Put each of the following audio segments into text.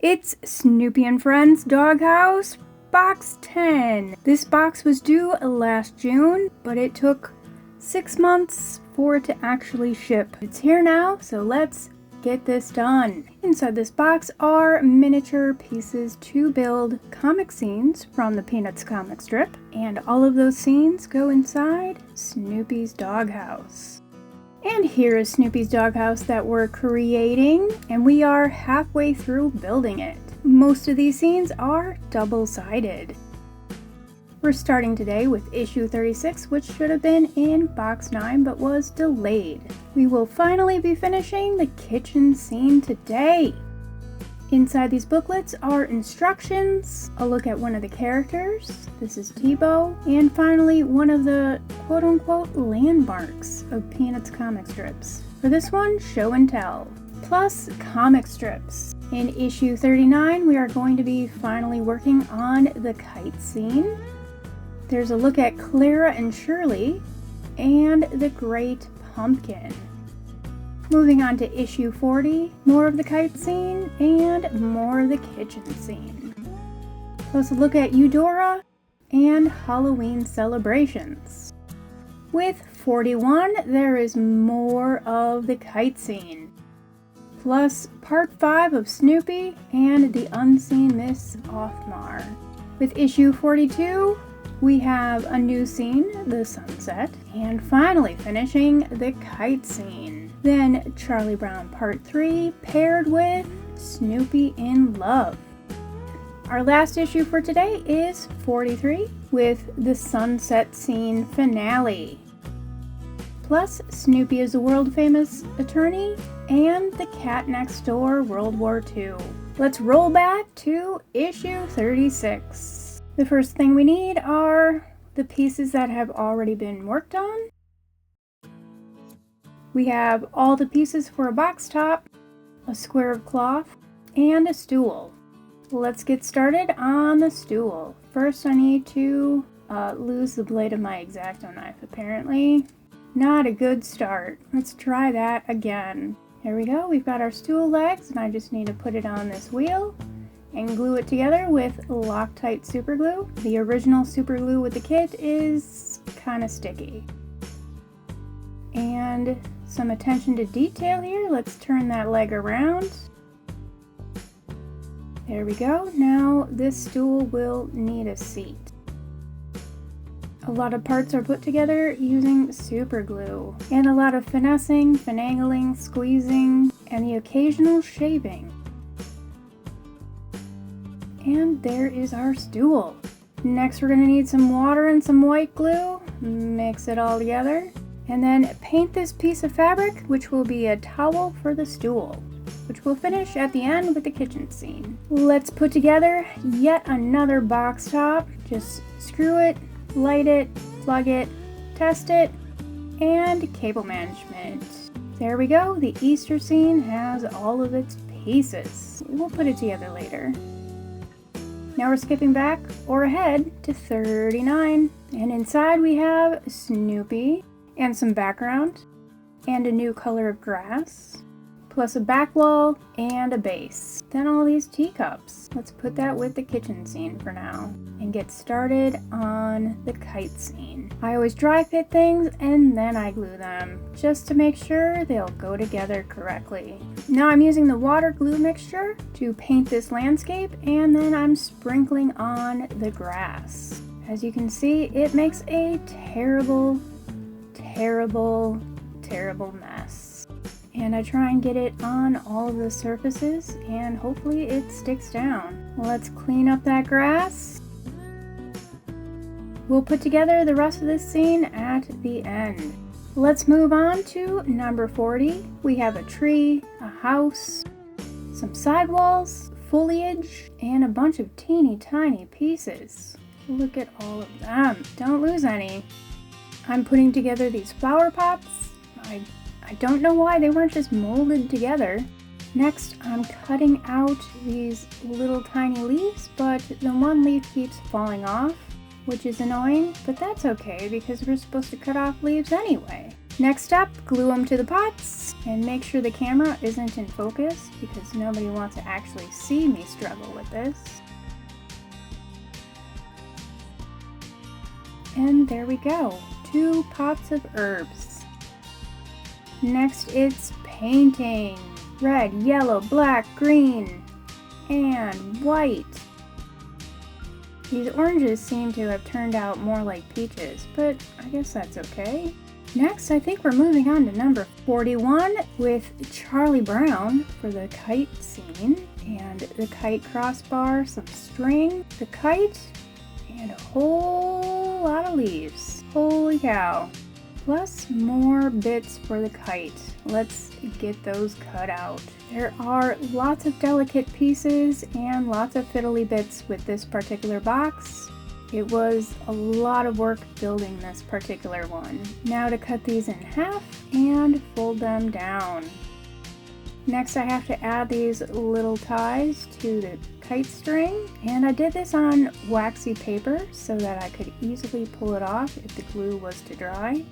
It's Snoopy and Friends Doghouse, Box 10. This box was due last June, but it took 6 months for it to actually ship. It's here now, so let's get this done. Inside this box are miniature pieces to build comic scenes from the Peanuts comic strip, and all of those scenes go inside Snoopy's doghouse. And here is Snoopy's doghouse that we're creating, and we are halfway through building it. Most of these scenes are double-sided. We're starting today with issue 36, which should have been in box 9 but was delayed. We will finally be finishing the kitchen scene today. Inside these booklets are instructions, a look at one of the characters, this is T-Bow, and finally one of the quote-unquote landmarks of Peanuts comic strips. For this one, show and tell, plus comic strips. In issue 39, we are going to be finally working on the kite scene. There's a look at Clara and Shirley, and the Great Pumpkin. Moving on to issue 40, more of the kite scene, and more of the kitchen scene. Plus a look at Eudora, and Halloween celebrations. With 41, there is more of the kite scene. Plus part 5 of Snoopy, and the unseen Miss Othmar. With issue 42, we have a new scene, the sunset, and finally finishing the kite scene. Then Charlie Brown Part 3 paired with Snoopy in Love. Our last issue for today is 43 with the sunset scene finale. Plus Snoopy is a world famous attorney and the cat next door World War II. Let's roll back to issue 36. The first thing we need are the pieces that have already been worked on. We have all the pieces for a box top, a square of cloth, and a stool. Let's get started on the stool. First I need to lose the blade of my X-Acto knife, apparently. Not a good start. Let's try that again. There we go, we've got our stool legs, and I just need to put it on this wheel and glue it together with Loctite super glue. The original super glue with the kit is kind of sticky. And some attention to detail here. Let's turn that leg around. There we go. Now this stool will need a seat. A lot of parts are put together using super glue, and a lot of finessing, finagling, squeezing, and the occasional shaving. And there is our stool. Next we're going to need some water and some white glue. Mix it all together. And then paint this piece of fabric, which will be a towel for the stool, which we'll finish at the end with the kitchen scene. Let's put together yet another box top. Just screw it, light it, plug it, test it, and cable management. There we go. The Easter scene has all of its pieces. We'll put it together later. Now we're skipping back or ahead to 39, and inside we have Snoopy and some background and a new color of grass, plus a back wall and a base. Then all these teacups. Let's put that with the kitchen scene for now and get started on the kite scene. I always dry fit things and then I glue them just to make sure they'll go together correctly. Now I'm using the water glue mixture to paint this landscape, and then I'm sprinkling on the grass. As you can see, it makes a terrible mess. And I try and get it on all of the surfaces, and hopefully it sticks down. Let's clean up that grass. We'll put together the rest of this scene at the end. Let's move on to number 40. We have a tree, a house, some sidewalls, foliage, and a bunch of teeny tiny pieces. Look at all of them. Don't lose any. I'm putting together these flower pots. I don't know why they weren't just molded together. Next, I'm cutting out these little tiny leaves, but the one leaf keeps falling off, which is annoying, but that's okay because we're supposed to cut off leaves anyway. Next up, glue them to the pots and make sure the camera isn't in focus because nobody wants to actually see me struggle with this. And there we go, 2 pots of herbs. Next it's painting. Red, yellow, black, green, and white. These oranges seem to have turned out more like peaches, but I guess that's okay. Next, I think we're moving on to number 41 with Charlie Brown for the kite scene. And the kite crossbar, some string, the kite, and a whole lot of leaves. Holy cow. Plus more bits for the kite. Let's get those cut out. There are lots of delicate pieces and lots of fiddly bits with this particular box. It was a lot of work building this particular one. Now to cut these in half and fold them down. Next I have to add these little ties to the kite string, and I did this on waxy paper so that I could easily pull it off if the glue was to dry.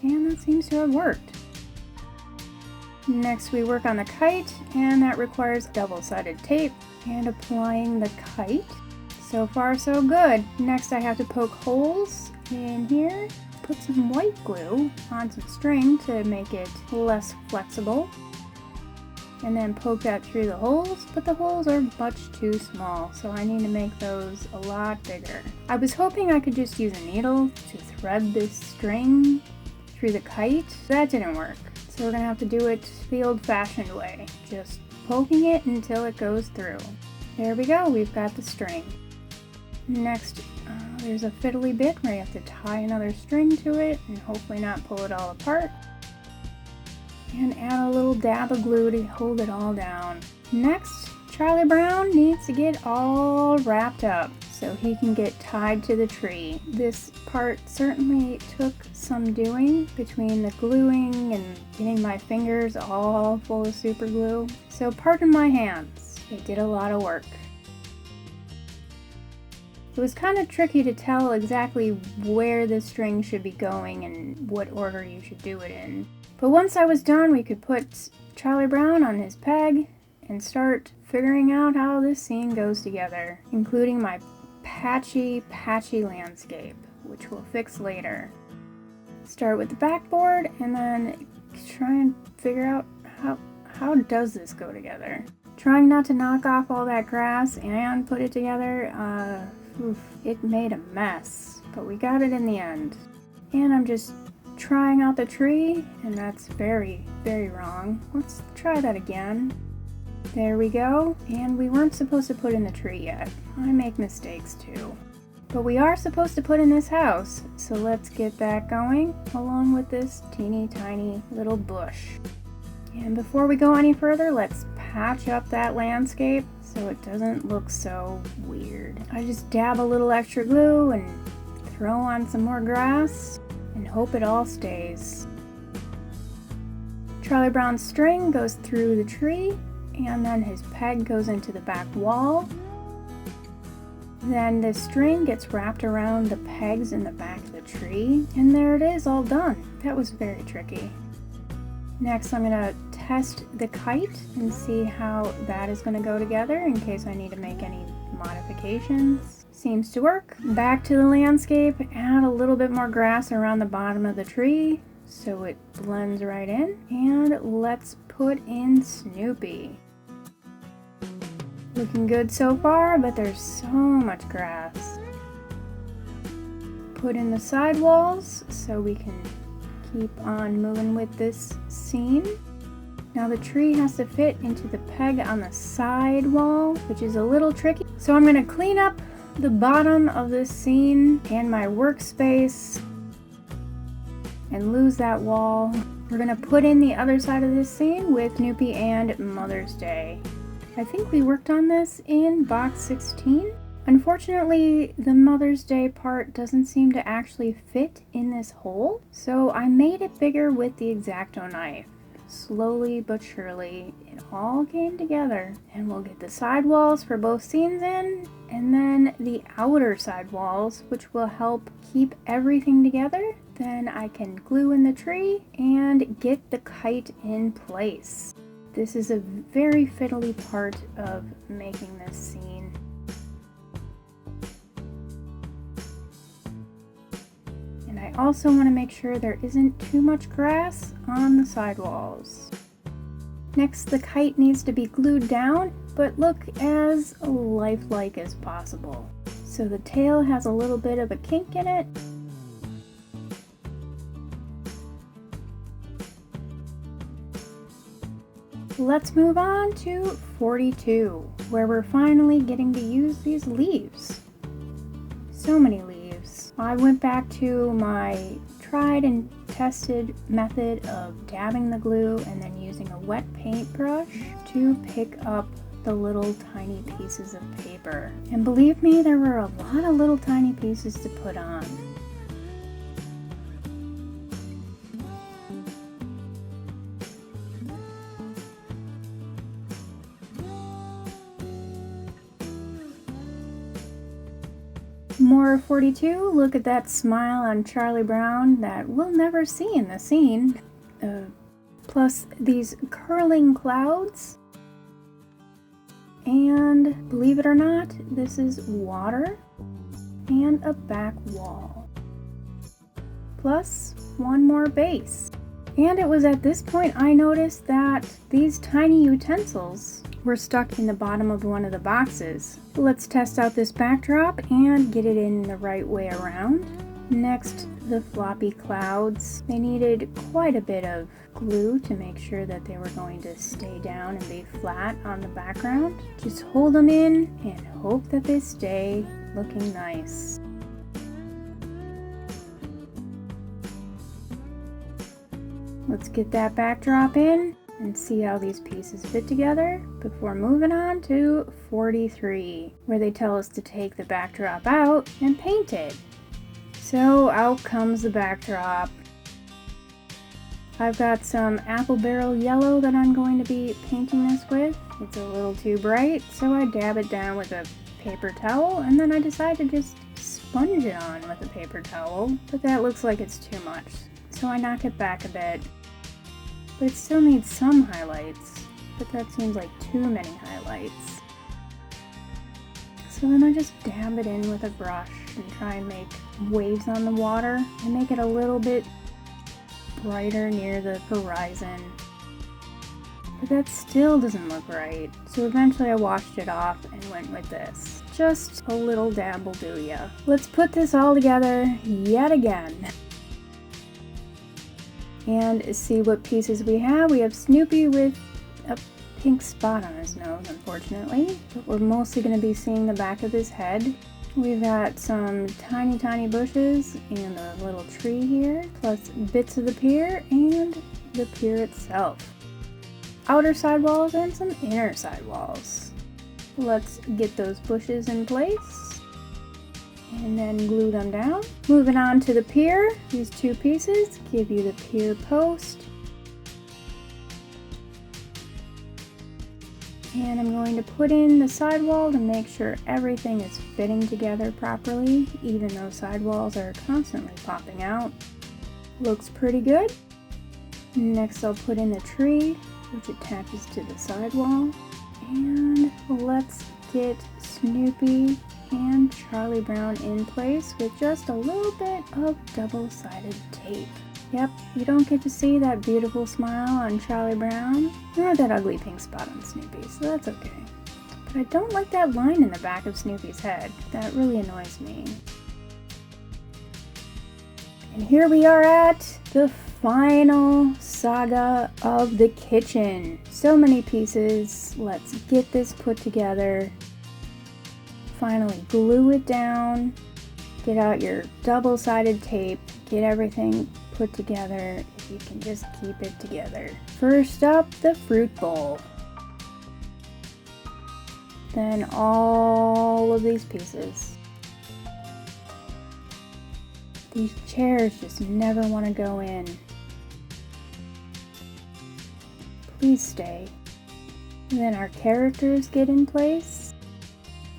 And that seems to have worked. Next we work on the kite, and that requires double-sided tape and applying the kite. So far so good. Next I have to poke holes in here, put some white glue on some string to make it less flexible, and then poke that through the holes, but the holes are much too small, so I need to make those a lot bigger. I was hoping I could just use a needle to thread this string through the kite. That didn't work, so we're gonna have to do it the old-fashioned way, just poking it until it goes through. There we go, we've got the string. Next, there's a fiddly bit where you have to tie another string to it and hopefully not pull it all apart. And add a little dab of glue to hold it all down. Next, Charlie Brown needs to get all wrapped up so he can get tied to the tree. This part certainly took some doing between the gluing and getting my fingers all full of super glue. So pardon my hands, they did a lot of work. It was kind of tricky to tell exactly where the string should be going and what order you should do it in. But once I was done, we could put Charlie Brown on his peg and start figuring out how this scene goes together, including my patchy landscape, which we'll fix later. Start with the backboard and then try and figure out how does this go together. Trying not to knock off all that grass and put it together, it made a mess, but we got it in the end. And I'm just trying out the tree, and that's very, very wrong. Let's try that again. There we go, and we weren't supposed to put in the tree yet. I make mistakes too. But we are supposed to put in this house, so let's get that going, along with this teeny tiny little bush. And before we go any further, let's patch up that landscape so it doesn't look so weird. I just dab a little extra glue and throw on some more grass and hope it all stays. Charlie Brown's string goes through the tree, and then his peg goes into the back wall. Then the string gets wrapped around the pegs in the back of the tree, and there it is, all done. That was very tricky. Next, I'm gonna test the kite and see how that is gonna go together in case I need to make any modifications. Seems to work. Back to the landscape, add a little bit more grass around the bottom of the tree so it blends right in. And let's put in Snoopy. Looking good so far, but there's so much grass. Put in the sidewalls so we can keep on moving with this scene. Now the tree has to fit into the peg on the side wall, which is a little tricky. So I'm going to clean up the bottom of this scene and my workspace and lose that wall. We're going to put in the other side of this scene with Snoopy and Mother's Day. I think we worked on this in box 16. Unfortunately, the Mother's Day part doesn't seem to actually fit in this hole, so I made it bigger with the X-Acto knife. Slowly but surely, it all came together. And we'll get the side walls for both scenes in, and then the outer side walls, which will help keep everything together. Then I can glue in the tree and get the kite in place. This is a very fiddly part of making this scene. And I also want to make sure there isn't too much grass on the sidewalls. Next, the kite needs to be glued down, but look as lifelike as possible. So the tail has a little bit of a kink in it. Let's move on to 42, where we're finally getting to use these leaves. So many leaves. I went back to my tried and tested method of dabbing the glue and then using a wet paintbrush to pick up the little tiny pieces of paper. And believe me, there were a lot of little tiny pieces to put on. More 42, look at that smile on Charlie Brown that we'll never see in the scene. Plus these curling clouds. And believe it or not, this is water and a back wall. Plus one more base. And it was at this point I noticed that these tiny utensils were stuck in the bottom of one of the boxes. Let's test out this backdrop and get it in the right way around. Next, the floppy clouds. They needed quite a bit of glue to make sure that they were going to stay down and be flat on the background. Just hold them in and hope that they stay looking nice. Let's get that backdrop in and see how these pieces fit together before moving on to 43, where they tell us to take the backdrop out and paint it. So out comes the backdrop. I've got some apple barrel yellow that I'm going to be painting this with. It's a little too bright, so I dab it down with a paper towel, and then I decide to just sponge it on with a paper towel, but that looks like it's too much. So I knock it back a bit. But it still needs some highlights, but that seems like too many highlights. So then I just dab it in with a brush and try and make waves on the water and make it a little bit brighter near the horizon. But that still doesn't look right, so eventually I washed it off and went with this. Just a little dab will do ya. Let's put this all together yet again and see what pieces we have. We have Snoopy with a pink spot on his nose, unfortunately, but we're mostly going to be seeing the back of his head. We've got some tiny bushes and a little tree here, plus bits of the pier and the pier itself. Outer sidewalls and some inner sidewalls. Let's get those bushes in place and then glue them down. Moving on to the pier, these two pieces give you the pier post. And I'm going to put in the sidewall to make sure everything is fitting together properly, even though sidewalls are constantly popping out. Looks pretty good. Next I'll put in the tree, which attaches to the sidewall. And let's get Snoopy and Charlie Brown in place with just a little bit of double-sided tape. Yep, you don't get to see that beautiful smile on Charlie Brown, nor that ugly pink spot on Snoopy, so that's okay. But I don't like that line in the back of Snoopy's head. That really annoys me. And here we are at the final saga of the kitchen. So many pieces. Let's get this put together. Finally glue it down. Get out your double-sided tape. Get everything put together if you can just keep it together. First up, the fruit bowl. Then all of these pieces. These chairs just never want to go in. Please stay. And then our characters get in place.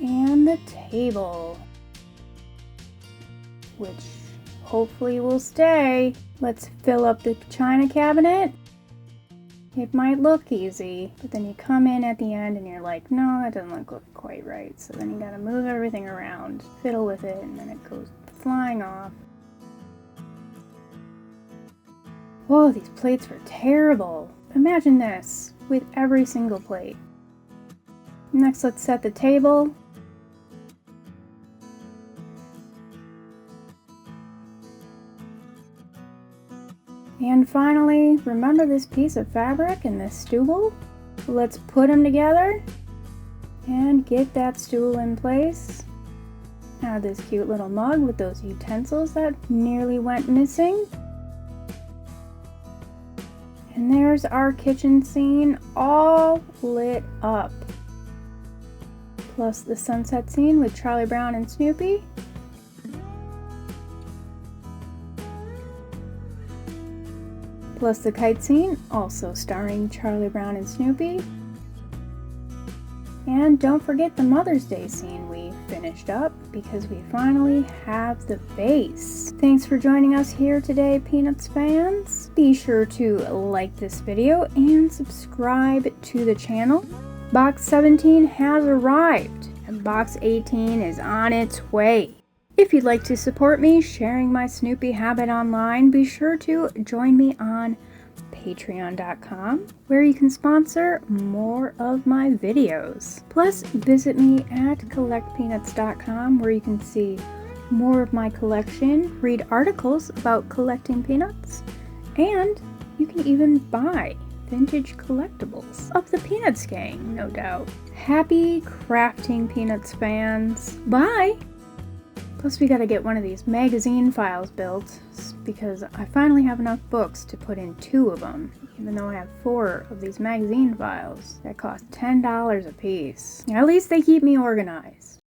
And the table, which hopefully will stay. Let's fill up the china cabinet. It might look easy, but then you come in at the end and you're like, no, that doesn't look quite right. So then you gotta move everything around, fiddle with it, and then it goes flying off. Whoa, these plates were terrible. Imagine this with every single plate. Next, let's set the table. And finally, remember this piece of fabric and this stool? Let's put them together and get that stool in place. Now this cute little mug with those utensils that nearly went missing. And there's our kitchen scene all lit up. Plus the sunset scene with Charlie Brown and Snoopy. Plus the kite scene, also starring Charlie Brown and Snoopy. And don't forget the Mother's Day scene we finished up because we finally have the base. Thanks for joining us here today, Peanuts fans. Be sure to like this video and subscribe to the channel. Box 17 has arrived and box 18 is on its way. If you'd like to support me sharing my Snoopy habit online, be sure to join me on Patreon.com, where you can sponsor more of my videos. Plus, visit me at CollectPeanuts.com, where you can see more of my collection, read articles about collecting peanuts, and you can even buy vintage collectibles of the Peanuts gang, no doubt. Happy crafting, Peanuts fans. Bye! Plus we gotta get one of these magazine files built because I finally have enough books to put in 2 of them, even though I have 4 of these magazine files that cost $10 a piece. At least they keep me organized.